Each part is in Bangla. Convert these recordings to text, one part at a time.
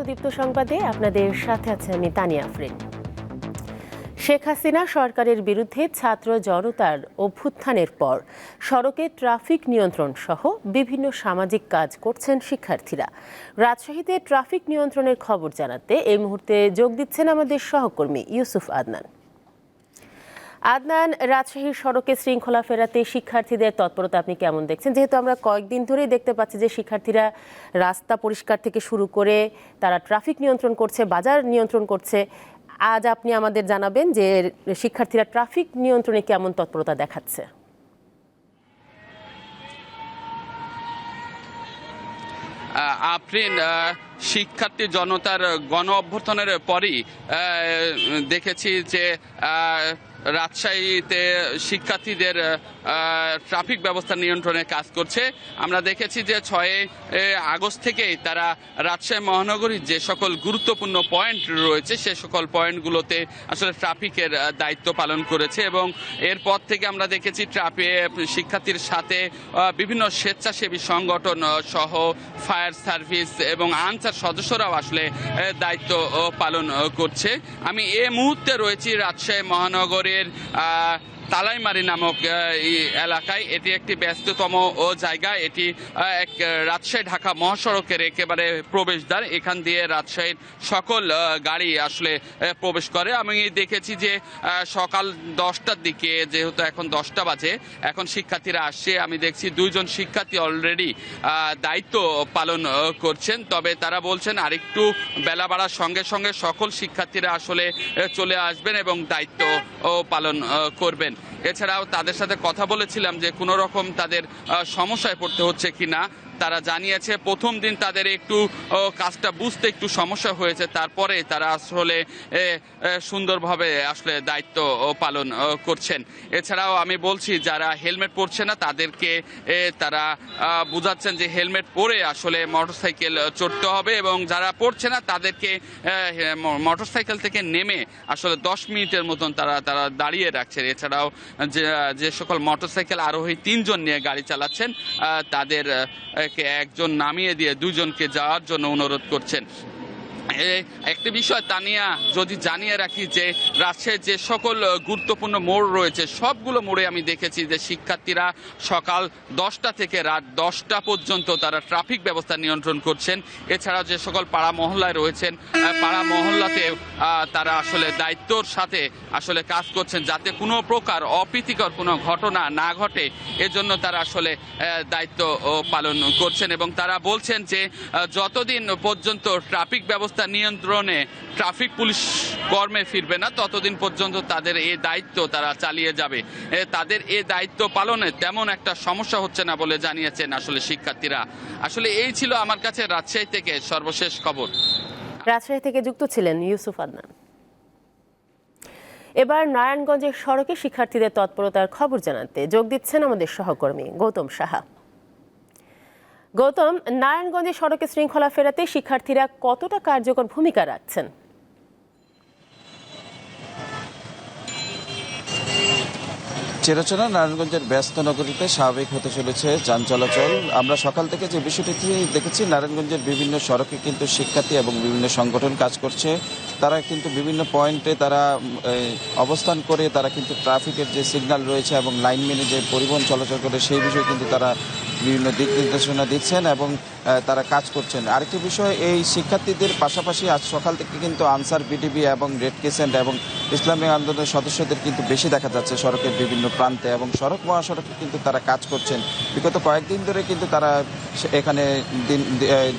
দীপ্ত সংবাদে আপনাদের সাথে আছে আমি তানিয়া আফরিন। শেখ হাসিনা সরকারের বিরুদ্ধে ছাত্র জনতার অভ্যুত্থানের পর সড়কে ট্রাফিক নিয়ন্ত্রণ সহ বিভিন্ন সামাজিক কাজ করছেন শিক্ষার্থীরা। রাজশাহীতে ট্রাফিক নিয়ন্ত্রণের খবর জানাতে এই মুহূর্তে যোগ দিচ্ছেন আমাদের সহকর্মী ইউসুফ আদনান। রাজশাহীর সড়কে শৃঙ্খলা ফেরাতে শিক্ষার্থীদের তৎপরতা আপনি কেমন দেখছেন? যেহেতু আমরা কয়েকদিন ধরেই দেখতে পাচ্ছি যে শিক্ষার্থীরা রাস্তা পরিষ্কার থেকে শুরু করে তারা ট্রাফিক নিয়ন্ত্রণ করছে, বাজার নিয়ন্ত্রণ করছে। আজ আপনি আমাদের জানাবেন যে শিক্ষার্থীরা ট্রাফিক নিয়ন্ত্রণে কেমন তৎপরতা দেখাচ্ছে। আফরিন, শিক্ষার্থী জনতার গণ অভ্যুত্থানের পরই দেখেছি যে রাজশাহীতে শিক্ষার্থীদের ট্রাফিক ব্যবস্থা নিয়ন্ত্রণে কাজ করছে। আমরা দেখেছি যে 6 আগস্ট থেকেই তারা রাজশাহী মহানগরীর যে সকল গুরুত্বপূর্ণ পয়েন্ট রয়েছে সে সকল পয়েন্টগুলোতে আসলে ট্রাফিকের দায়িত্ব পালন করেছে এবং এরপর থেকে আমরা দেখেছি শিক্ষার্থীর সাথে বিভিন্ন স্বেচ্ছাসেবী সংগঠন সহ ফায়ার সার্ভিস এবং আনসার সদস্যরাও আসলে দায়িত্ব পালন করছে। আমি এই মুহূর্তে রয়েছি রাজশাহী মহানগরের তালাইমারি নামক এলাকায়। এটি একটি ব্যস্ততম জায়গা। এটি এক রাজশাহী ঢাকা মহাসড়কের একেবারে প্রবেশদ্বার। এখান দিয়ে রাজশাহীর সকল গাড়ি আসলে প্রবেশ করে। আমি দেখেছি যে সকাল 10টার দিকে, যেহেতু এখন 10টা বাজে, এখন শিক্ষার্থীরা আসছে। আমি দেখছি 2 জন শিক্ষার্থী অলরেডি দায়িত্ব পালন করছেন। তবে তারা বলছেন আরেকটু বেলা বাড়ার সঙ্গে সঙ্গে সকল শিক্ষার্থীরা আসলে চলে আসবেন এবং দায়িত্ব পালন করবেন। এছাড়াও তাদের সাথে কথা বলেছিলাম যে কোনো রকম তাদের সমস্যায় পড়তে হচ্ছে কিনা। তারা জানিয়েছে প্রথম দিন তাদের একটু কাজটা বুঝতে একটু সমস্যা হয়েছে, তারপরে তারা আসলে সুন্দরভাবে আসলে দায়িত্ব পালন করছেন। এছাড়াও আমি বলছি যারা হেলমেট পরছে না তাদেরকে তারা বুঝাচ্ছেন যে হেলমেট পরে আসলে মোটরসাইকেল চড়তে হবে এবং যারা পরছে না তাদেরকে মোটরসাইকেল থেকে নেমে আসলে 10 মিনিটের মতন তারা দাঁড়িয়ে রাখছেন। এছাড়াও যে সকল মোটরসাইকেল আরোহী 3 জন নিয়ে গাড়ি চালাচ্ছেন তাদের একজন নামিয়ে দিয়ে 2 জনকে যাওয়ার জন্য অনুরোধ করছেন। একটি বিষয় তানিয়া যদি জানিয়ে রাখি যে রাজশাহীর যে সকল গুরুত্বপূর্ণ মোড় রয়েছে সবগুলো মোড়ে আমি দেখেছি যে শিক্ষার্থীরা সকাল 10টা থেকে রাত 10টা পর্যন্ত তারা ট্রাফিক ব্যবস্থা নিয়ন্ত্রণ করছেন। এছাড়াও যে সকল পাড়া মহল্লায় রয়েছেন পাড়া মহল্লাতে তারা আসলে দায়িত্বর সাথে আসলে কাজ করছেন যাতে কোনো প্রকার অপ্রীতিকর কোনো ঘটনা না ঘটে, এজন্য তারা আসলে দায়িত্ব পালন করছেন এবং তারা বলছেন যে যতদিন পর্যন্ত ট্রাফিক ব্যবস্থা নিয়ন্ত্রণে ট্রাফিক পুলিশ কর্মে ফিরবে না ততদিন পর্যন্ত তাদের এই দায়িত্ব তারা চালিয়ে যাবে। তাদের এই দায়িত্ব পালনে তেমন একটা সমস্যা হচ্ছে না বলে জানিয়েছেন আসলে শিক্ষার্থীরা। আসলে এই ছিল আমার কাছে রাজশাহী থেকে সর্বশেষ খবর। রাজশাহী থেকে যুক্ত ছিলেন ইউসুফ আদনান। এবার নারায়ণগঞ্জের সড়কে শিক্ষার্থীদের তৎপরতার খবর জানাতে যোগ দিচ্ছেন আমাদের সহকর্মী গৌতম সাহা। গৌতম, নারায়ণগঞ্জের সড়কে শৃঙ্খলা ফেরাতে শিক্ষার্থীরা কতটা কার্যকর ভূমিকা রাখছেন? চিরচেনা নারায়ণগঞ্জের ব্যস্ত নগরীতে স্বাভাবিক হতে চলেছে যান চলাচল। আমরা সকাল থেকে যে বিষয়টি দেখেছি নারায়ণগঞ্জের বিভিন্ন সড়কে কিন্তু শিক্ষার্থী এবং বিভিন্ন সংগঠন কাজ করছে। তারা কিন্তু বিভিন্ন পয়েন্টে তারা অবস্থান করে তারা কিন্তু ট্রাফিকের যে সিগন্যাল রয়েছে এবং লাইন মেনে যে পরিবহন চলাচল করে সেই বিষয়ে কিন্তু তারা বিভিন্ন দিক নির্দেশনা দিচ্ছেন এবং তারা কাজ করছেন। আরেকটি বিষয়, এই শিক্ষার্থীদের পাশাপাশি আজ সকাল থেকে কিন্তু আনসার, বিডিবি এবং রেড ক্রিসেন্ট এবং ইসলামিক আন্দোলনের সদস্যদের কিন্তু বেশি দেখা যাচ্ছে সড়কের বিভিন্ন প্রান্তে এবং সড়ক মহাসড়কে কিন্তু তারা কাজ করছেন। বিগত কয়েকদিন ধরে কিন্তু তারা এখানে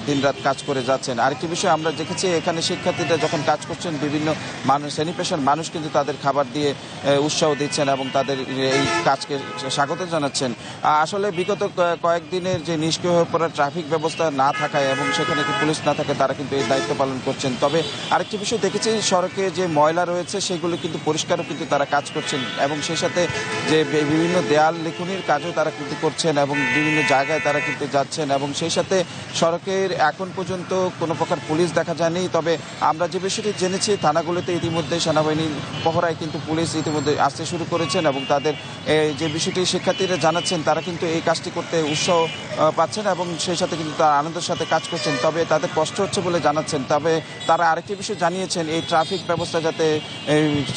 দিনরাত কাজ করে যাচ্ছেন। আরেকটি বিষয় আমরা দেখেছি, এখানে শিক্ষার্থীরা যখন কাজ করছেন বিভিন্ন মানুষ, শ্রেণী পেশার মানুষ কিন্তু তাদের খাবার দিয়ে উৎসাহ দিচ্ছেন এবং তাদের এই কাজকে স্বাগত জানাচ্ছেন। আসলে বিগত কয়েকদিনের যে নিষ্ক্রিয় হয়ে পড়া ট্রাফিক ব্যবস্থা না থাকায় এবং সেখানে পুলিশ না থাকে তারা কিন্তু এই দায়িত্ব পালন করছেন। তবে আরেকটি বিষয় দেখেছি, সড়কে যে ময়লা রয়েছে সেগুলো কিন্তু পরিষ্কারও কিন্তু তারা কাজ করছেন এবং সেই সাথে যে বিভিন্ন দেয়াল লেখনির কাজও তারা কিন্তু করছেন এবং বিভিন্ন জায়গায় তারা কিন্তু যাচ্ছেন এবং সেই সাথে সড়কের এখন পর্যন্ত কোনো প্রকার পুলিশ দেখা যায়নি। তবে আমরা যে বিষয়টি জেনেছি থানাগুলোতে ইতিমধ্যে সেনাবাহিনীর পহরায় কিন্তু পুলিশ ইতিমধ্যে আসতে শুরু করেছেন এবং তাদের যে বিষয়টি শিক্ষার্থীরা জানাচ্ছেন তারা কিন্তু এই কাজটি করতে উৎসাহ পাচ্ছেন এবং সেই সাথে কিন্তু তারা আনন্দের সাথে কাজ করছেন। তবে তাদের কষ্ট হচ্ছে বলে জানাচ্ছেন। তবে তারা আরেকটি বিষয় জানিয়েছেন, এই ট্রাফিক ব্যবস্থা যাতে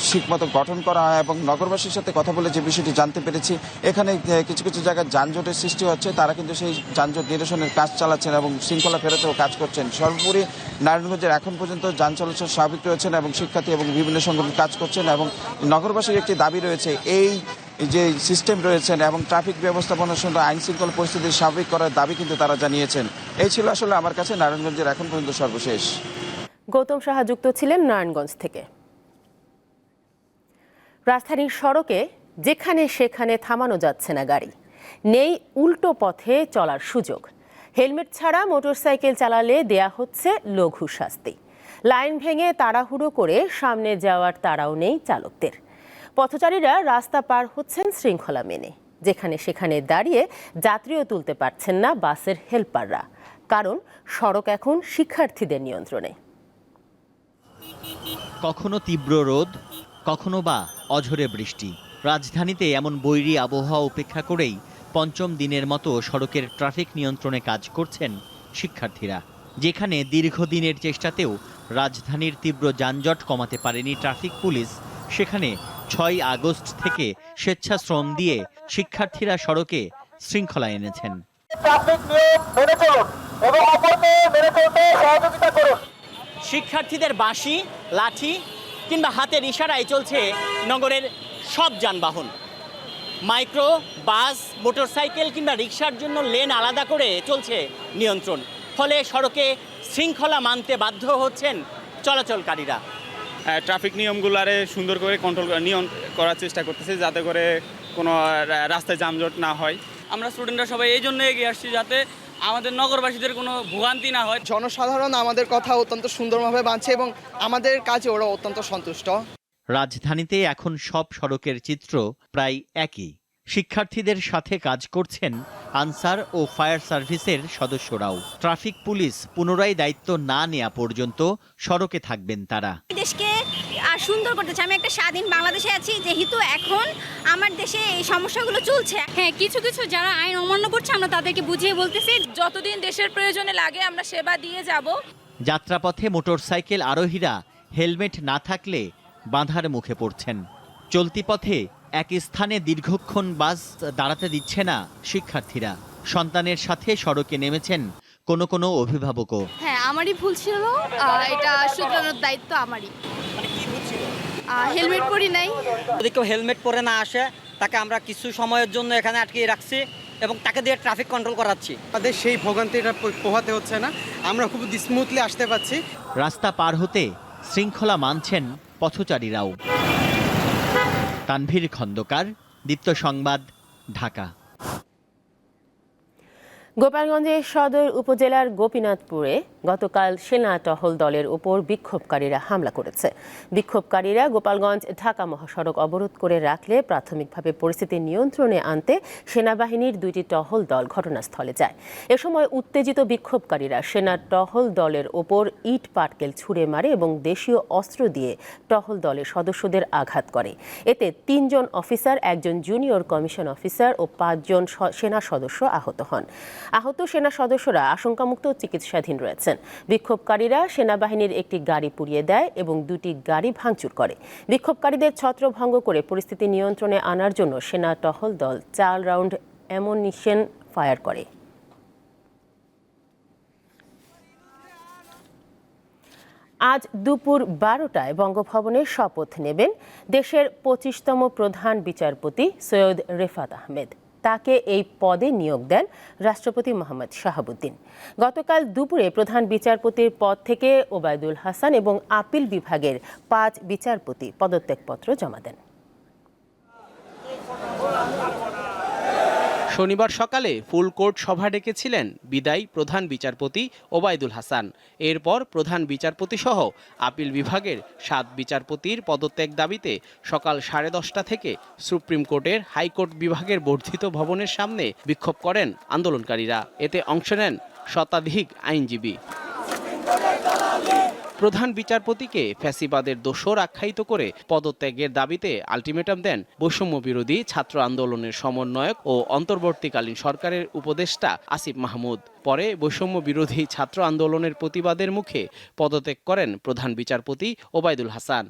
ঠিকমতো গঠন করা হয়, এবং নগরবাসীর সাথে কথা বলে যে বিষয়টি জানতে পেরেছি, এখানে কিছু কিছু জায়গায় যানজটের সৃষ্টি হচ্ছে। তারা কিন্তু সেই যানজট নিরসনের কাজ চালাচ্ছেন এবং শৃঙ্খলা ফেরাতেও কাজ করছেন। সর্বোপরি নারায়ণগঞ্জের এখন পর্যন্ত যান চলাচল স্বাভাবিক রয়েছেন এবং শিক্ষার্থী এবং বিভিন্ন সংগঠন কাজ করছেন। এবং নগরবাসীর একটি দাবি রয়েছে, এই যে সিস্টেম রয়েছেন এবং ট্রাফিক ব্যবস্থাপনার সঙ্গে আইন শৃঙ্খলা পরিস্থিতি স্বাভাবিক করার দাবি কিন্তু তারা জানিয়েছেন। এই ছিল আসলে আমার কাছে নারায়ণগঞ্জের এখন পর্যন্ত সর্বশেষ। গৌতম সাহা যুক্ত ছিলেন নারায়ণগঞ্জ থেকে। রাজধানীর সড়কে যেখানে সেখানে থামানো যাচ্ছে না গাড়ি, নেই উল্টো পথে চলার সুযোগ। হেলমেট ছাড়া মোটরসাইকেল চালালে দেয়া হচ্ছে লঘু শাস্তি। লাইন ভেঙে তাড়াহুড়ো করে সামনে যাওয়ার তাড়াও নেই চালকদের। পথচারীরা রাস্তা পার হচ্ছেন শৃঙ্খলা মেনে। যেখানে সেখানে দাঁড়িয়ে যাত্রীও তুলতে পারছেন না বাসের হেল্পাররা, কারণ সড়ক এখন শিক্ষার্থীদের নিয়ন্ত্রণে। কখনো তীব্র রোদ, কখনো বা অঝোরে বৃষ্টি। রাজধানীতে এমন বৈরী আবহাওয়া উপেক্ষা করেই পঞ্চম দিনের মতো সড়কের ট্রাফিক নিয়ন্ত্রণে কাজ করছেন শিক্ষার্থীরা। যেখানে দীর্ঘদিনের চেষ্টাতেও রাজধানীর তীব্র যানজট কমাতে পারেনি ট্রাফিক পুলিশ, সেখানে ৬ আগস্ট থেকে স্বেচ্ছাশ্রম দিয়ে শিক্ষার্থীরা সড়কে শৃঙ্খলা এনেছেন। শিক্ষার্থীদের বাঁশি, লাঠি কিংবা হাতের ইশারায় চলছে নগরের সব যানবাহন। মাইক্রো, বাস, মোটরসাইকেল কিংবা রিকশার জন্য লেন আলাদা করে চলছে নিয়ন্ত্রণ। ফলে সড়কে শৃঙ্খলা মানতে বাধ্য হচ্ছেন চলাচলকারীরা। ট্রাফিক নিয়মগুলারে সুন্দর করে কন্ট্রোল করার চেষ্টা করতেছে, যাতে করে কোনো রাস্তায় যানজট না হয়। আমরা স্টুডেন্টরা সবাই এই জন্য এগিয়ে আসছি, যাতে আমাদের নগরবাসীদের কোনো ভোগান্তি না হয়। জনসাধারণ আমাদের কথা অত্যন্ত সুন্দরভাবে মানছে এবং আমাদের কাজে ওরা অত্যন্ত সন্তুষ্ট। রাজধানীতে এখন সব সড়কের চিত্র প্রায় একই। শিক্ষার্থীদের সাথে কাজ করছেন আনসার ও ফায়ার সার্ভিসের সদস্যরাও। ট্রাফিক পুলিশ পুনরায় দায়িত্ব না নেওয়া পর্যন্ত সড়কে থাকবেন তারা। দেশকে আর সুন্দর করতে চাই। আমি একটা স্বাধীন বাংলাদেশে আছি, যেহেতু এখন আমার দেশে এই সমস্যাগুলো চলছে। হ্যাঁ, কিছু কিছু যারা আইন অমান্য করছে আমরা তাদেরকে বুঝিয়ে বলতেছি, যতদিন দেশের প্রয়োজনে লাগে আমরা সেবা দিয়ে যাব। যাত্রাপথে মোটরসাইকেল আরোহীরা হেলমেট না থাকলে বাধার মুখে পড়ছেন। চলতি পথে এক স্থানে দীর্ঘক্ষণ বাস দাঁড়াতে দিচ্ছে না শিক্ষার্থীরা। সন্তানের সাথে সড়কে নেমেছেন কোনো কোনো অভিভাবকও। হ্যাঁ, আমারই ভুল ছিল, এটা শুধরানোর দায়িত্ব আমারই। হেলমেট পরি নাই। যদি কেউ হেলমেট পরে না আসে, তাকে আমরা কিছু সময়ের জন্য এখানে আটকে রাখছি এবং তাকে দিয়ে ট্রাফিক কন্ট্রোল করাচ্ছি। তাদের সেই ভোগান্তিটা পোহাতে হচ্ছে না, আমরা খুব স্মুথলি আসতে পারছি। রাস্তা পার হতে শৃঙ্খলা মানছেন পথচারীরাও। তানভীর খন্দকার, দীপ্ত সংবাদ, ঢাকা। গোপালগঞ্জের সদর উপজেলার গোপীনাথপুরে গতকাল সেনা টহল দলের ওপর বিক্ষোভকারীরা হামলা করেছে। বিক্ষোভকারীরা গোপালগঞ্জ ঢাকা মহাসড়ক অবরোধ করে রাখলে প্রাথমিকভাবে পরিস্থিতি নিয়ন্ত্রণে আনতে সেনাবাহিনীর 2টি টহল দল ঘটনাস্থলে যায়। এ সময় উত্তেজিত বিক্ষোভকারীরা সেনা টহল দলের ওপর ইট পাটকেল ছুড়ে মারে এবং দেশীয় অস্ত্র দিয়ে টহল দলের সদস্যদের আঘাত করে। এতে 3 জন অফিসার, 1 জন জুনিয়র কমিশন অফিসার ও 5 জন সেনা সদস্য আহত হন। আহত সেনা সদস্যরা আশঙ্কামুক্ত চিকিৎসাধীন রয়েছেন। বিক্ষোভকারীরা সেনাবাহিনীর একটি গাড়ি পুড়িয়ে দেয় এবং 2টি গাড়ি ভাঙচুর করে। বিক্ষোভকারীদের ছত্রভঙ্গ করে পরিস্থিতি নিয়ন্ত্রণে আনার জন্য সেনা টহল দল 4 রাউন্ড অ্যামুনিশন ফায়ার করে। আজ দুপুর 12টায় বঙ্গভবনে শপথ নেবেন দেশের 25তম প্রধান বিচারপতি সৈয়দ রেফাত আহমেদ। তাকে এই পদে নিয়োগ দেন রাষ্ট্রপতি মোহাম্মদ শাহাবুদ্দিন। গতকাল দুপুরে প্রধান বিচারপতির পদ থেকে ওবায়দুল হাসান এবং আপিল বিভাগের 5 বিচারপতি পদত্যাগপত্র জমা দেন। শনিবার সকালে ফুল কোর্ট সভা ডেকেছিলেন বিদায়ী প্রধান বিচারপতি ওবায়দুল হাসান। এরপর প্রধান বিচারপতি সহ আপিল বিভাগের 7 বিচারপতির পদত্যাগ দাবিতে সকাল 10:30 থেকে সুপ্রিম কোর্টের হাইকোর্ট বিভাগের বর্ধিত ভবনের সামনে বিক্ষোভ করেন আন্দোলনকারীরা। এতে অংশ নেন শতাধিক আইনজীবী। প্রধান বিচারপতিকে ফ্যাসিবাদের দোসর আখ্যায়িত করে পদত্যাগের দাবিতে আলটিমেটাম দেন বৈষম্য বিরোধী ছাত্র আন্দোলনের সমন্বয়ক ও অন্তর্বর্তীকালীন সরকারের উপদেষ্টা আসিফ মাহমুদ। পরে বৈষম্য বিরোধী ছাত্র আন্দোলনের প্রতিবাদের মুখে পদত্যাগ করেন প্রধান বিচারপতি ওবায়দুল হাসান।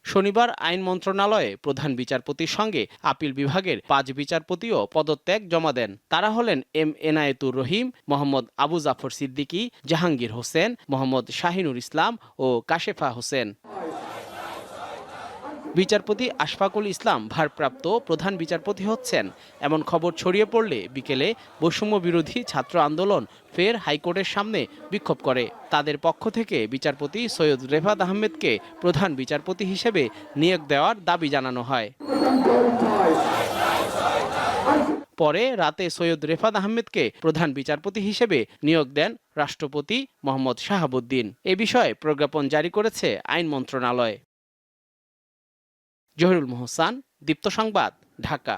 শনিবার আইন মন্ত্রণালয়ে প্রধান বিচারপতির সঙ্গে আপিল বিভাগের 5 বিচারপতিও পদত্যাগ জমা দেন। তারা হলেন এম এনায়েতুর রহিম, মোহাম্মদ আবু জাফর সিদ্দিকী, জাহাঙ্গীর হোসেন, মোহাম্মদ শাহিনুর ইসলাম ও কাশেফা হোসেন। বিচারপতি আশফাকুল ইসলাম ভারপ্রাপ্ত প্রধান বিচারপতি হচ্ছেন এমন খবর ছড়িয়ে পড়লে বিকেলে বৈষম্য বিরোধী ছাত্র আন্দোলন ফের হাইকোর্টের সামনে বিক্ষোভ করে। তাদের পক্ষ থেকে বিচারপতি সৈয়দ রেফাত আহমেদকে প্রধান বিচারপতি হিসেবে নিয়োগ দেওয়ার দাবি জানানো হয়। পরে রাতে সৈয়দ রেফাত আহমেদকে প্রধান বিচারপতি হিসেবে নিয়োগ দেন রাষ্ট্রপতি মোহাম্মদ শাহাবুদ্দিন। এ বিষয়ে প্রজ্ঞাপন জারি করেছে আইন মন্ত্রণালয়। জহিরুল মোহসান, দীপ্ত সংবাদ, ঢাকা।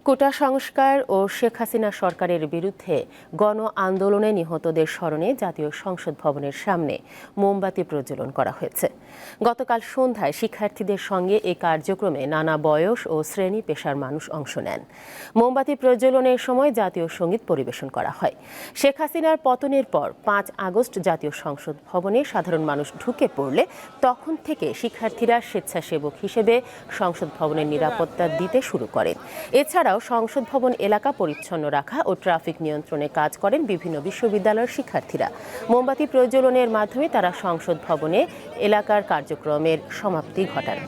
কোটা সংস্কার ও শেখ হাসিনা সরকারের বিরুদ্ধে গণ আন্দোলনে নিহতদের স্মরণে জাতীয় সংসদ ভবনের সামনে মোমবাতি প্রজ্বলন করা হয়েছে। গতকাল সন্ধ্যায় শিক্ষার্থীদের সঙ্গে এই কার্যক্রমে নানা বয়স ও শ্রেণী পেশার মানুষ অংশ নেন। মোমবাতি প্রজ্বলনের সময় জাতীয় সঙ্গীত পরিবেশন করা হয়। শেখ হাসিনার পতনের পর 5 আগস্ট জাতীয় সংসদ ভবনে সাধারণ মানুষ ঢুকে পড়লে তখন থেকে শিক্ষার্থীরা স্বেচ্ছাসেবক হিসেবে সংসদ ভবনের নিরাপত্তা দিতে শুরু করেন। এছাড়াও সংসদ ভবন এলাকা পরিচ্ছন্ন রাখা ও ট্রাফিক নিয়ন্ত্রণে কাজ করেন বিভিন্ন বিশ্ববিদ্যালয়ের শিক্ষার্থীরা। মোমবাতি প্রজ্বলনের মাধ্যমে তারা সংসদ ভবনে এলাকার কার্যক্রমের সমাপ্তি ঘটান।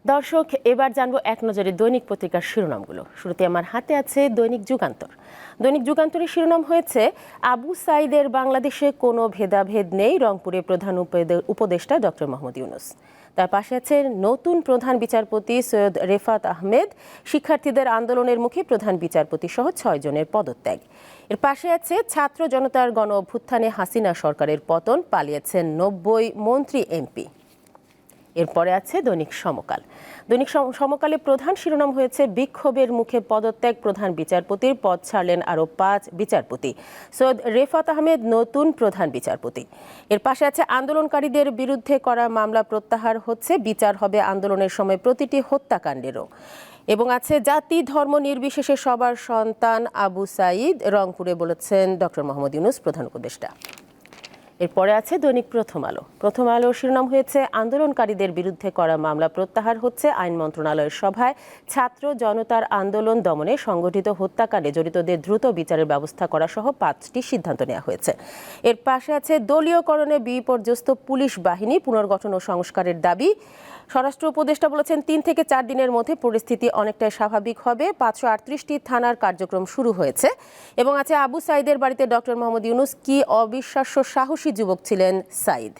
দর্শক, এবার জানবো এক নজরে দৈনিক পত্রিকার শিরোনামগুলো। শুরুতে আমার হাতে আছে দৈনিক যুগান্তর। দৈনিক যুগান্তরের শিরোনাম হয়েছে আবু সাইদের বাংলাদেশে কোনো ভেদাভেদ নেই, রংপুরে প্রধান উপদেষ্টা ডক্টর মোহাম্মদ ইউনূস। তার পাশে আছে নতুন প্রধান বিচারপতি সৈয়দ রেফাত আহমেদ, শিক্ষার্থীদের আন্দোলনের মুখে প্রধান বিচারপতি সহ 6 জনের পদত্যাগ। এর পাশে আছে ছাত্র জনতার গণ অভ্যুত্থানে হাসিনা সরকারের পতন, পালিয়েছেন 90 মন্ত্রী এমপি। এরপরে আছে দৈনিক সমকাল। দৈনিক সমকালে প্রধান শিরোনাম হয়েছে বিক্ষোভের মুখে পদত্যাগ প্রধান বিচারপতির, পদ ছাড়লেন আরও 5 বিচারপতি। সৈয়দ রেফাত আহমেদ নতুন প্রধান বিচারপতি। এর পাশে আছে আন্দোলনকারীদের বিরুদ্ধে করা মামলা প্রত্যাহার হচ্ছে, বিচার হবে আন্দোলনের সময় প্রতিটি হত্যাকাণ্ডেরও। এবং আছে জাতি ধর্ম নির্বিশেষে সবার সন্তান আবু সাইদ, রংপুরে বলেছেন ডক্টর মোহাম্মদ ইউনূস প্রধান উপদেষ্টা। এরপরে আছে দৈনিক প্রথম আলো। প্রথম আলোর শিরোনাম হয়েছে আন্দোলনকারীদের বিরুদ্ধে করা মামলা প্রত্যাহার হচ্ছে, আইন মন্ত্রণালয়ের সভায় ছাত্র জনতার আন্দোলন দমনে সংগঠিত হত্যাকাণ্ডে জড়িতদের দ্রুত বিচারের ব্যবস্থা করা সহ 5টি সিদ্ধান্ত নেওয়া হয়েছে। এর পাশে আছে দলীয়করণে বিপর্যস্ত পুলিশ বাহিনী, পুনর্গঠন ও সংস্কারের দাবি। স্বরাষ্ট্র উপদেষ্টা বলেছেন 3 থেকে 4 দিনের মধ্যে পরিস্থিতি অনেকটাই স্বাভাবিক হবে। 538টি থানার কার্যক্রম শুরু হয়েছে। এবং আছে আবু সাইদের বাড়িতে ডক্টর মোহাম্মদ ইউনূস, কি অবিশ্বাস্য সাহসী যুবক ছিলেন সাইদ।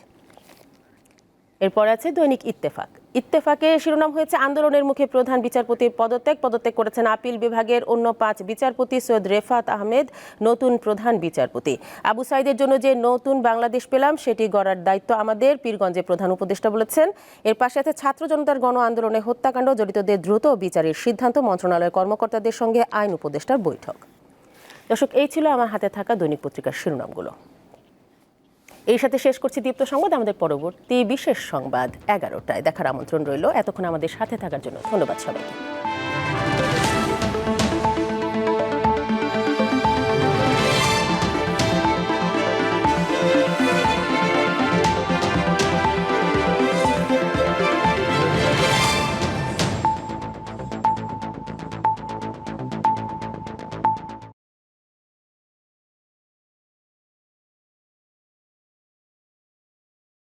এরপর আছে দৈনিক ইত্তেফাক। ইত্তেফাকের শিরোনাম হয়েছে আন্দোলনের মুখে প্রধান বিচারপতির পদত্যাগ করেছেন আপিল বিভাগের অন্য 5 বিচারপতি, সৈয়দ রেফাত আহমেদ নতুন প্রধান বিচারপতি। আবু সাইদের জন্য যে নতুন বাংলাদেশ পেলাম সেটি গড়ার দায়িত্ব আমাদের, পীরগঞ্জে প্রধান উপদেষ্টা বলেছেন। এর পাশে আছে ছাত্র জনতার গণ আন্দোলনে হত্যাকাণ্ড, জড়িতদের দ্রুত বিচারের সিদ্ধান্ত, মন্ত্রণালয়ের কর্মকর্তাদের সঙ্গে আইন উপদেষ্টার বৈঠক। দর্শক, এই ছিল আমার হাতে থাকা দৈনিক পত্রিকার শিরোনামগুলো। এই সাথে শেষ করছি দীপ্ত সংবাদ। আমাদের পরবর্তী বিশেষ সংবাদ 11টায় দেখার আমন্ত্রণ রইল। এতক্ষণ আমাদের সাথে থাকার জন্য ধন্যবাদ সবাইকে।